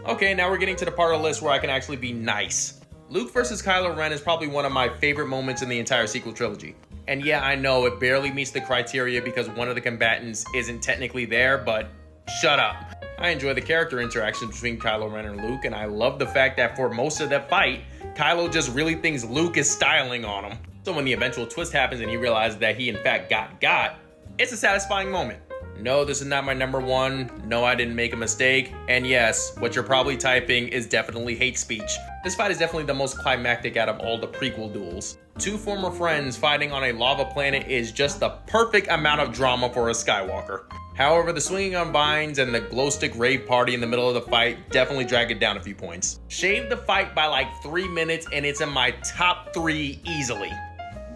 Okay, now we're getting to the part of the list where I can actually be nice. Luke versus Kylo Ren is probably one of my favorite moments in the entire sequel trilogy. And yeah, I know it barely meets the criteria because one of the combatants isn't technically there, but shut up. I enjoy the character interactions between Kylo Ren and Luke, and I love the fact that for most of that fight, Kylo just really thinks Luke is styling on him. So when the eventual twist happens and he realizes that he in fact got, it's a satisfying moment. No, this is not my number one. No, I didn't make a mistake. And yes, what you're probably typing is definitely hate speech. This fight is definitely the most climactic out of all the prequel duels. Two former friends fighting on a lava planet is just the perfect amount of drama for a Skywalker. However, the swinging on vines and the glow stick rave party in the middle of the fight definitely drag it down a few points. Shave the fight by like 3 minutes and it's in my top 3 easily.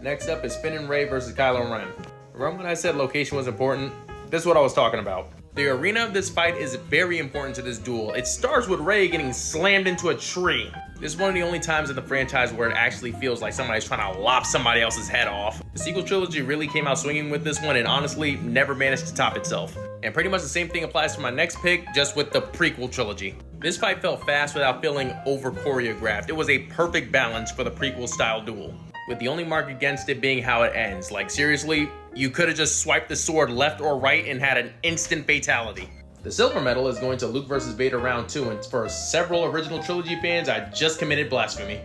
Next up is Finn and Rey versus Kylo Ren. Remember when I said location was important? This is what I was talking about. The arena of this fight is very important to this duel. It starts with Rey getting slammed into a tree. This is one of the only times in the franchise where it actually feels like somebody's trying to lop somebody else's head off. The sequel trilogy really came out swinging with this one and honestly never managed to top itself. And pretty much the same thing applies to my next pick, just with the prequel trilogy. This fight felt fast without feeling over choreographed. It was a perfect balance for the prequel style duel, with the only mark against it being how it ends. Like seriously, you could have just swiped the sword left or right and had an instant fatality. The silver medal is going to Luke vs. Vader round 2, and for several original trilogy fans, I just committed blasphemy.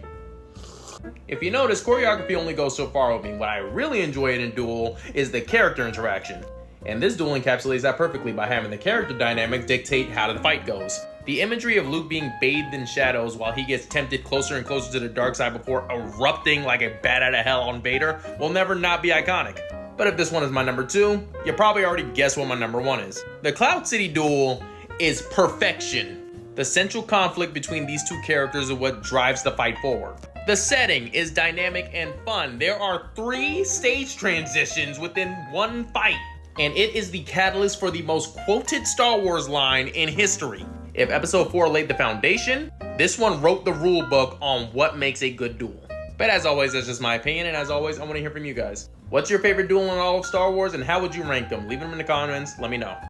If you notice, choreography only goes so far with me. What I really enjoy in a duel is the character interaction. And this duel encapsulates that perfectly by having the character dynamic dictate how the fight goes. The imagery of Luke being bathed in shadows while he gets tempted closer and closer to the dark side before erupting like a bat out of hell on Vader will never not be iconic. But if this one is my number 2, you probably already guessed what my number 1 is. The Cloud City duel is perfection. The central conflict between these two characters is what drives the fight forward. The setting is dynamic and fun. There are 3 stage transitions within one fight, and it is the catalyst for the most quoted Star Wars line in history. If episode 4 laid the foundation, this one wrote the rule book on what makes a good duel. But as always, that's just my opinion, and as always, I want to hear from you guys. What's your favorite duel in all of Star Wars, and how would you rank them? Leave them in the comments, let me know.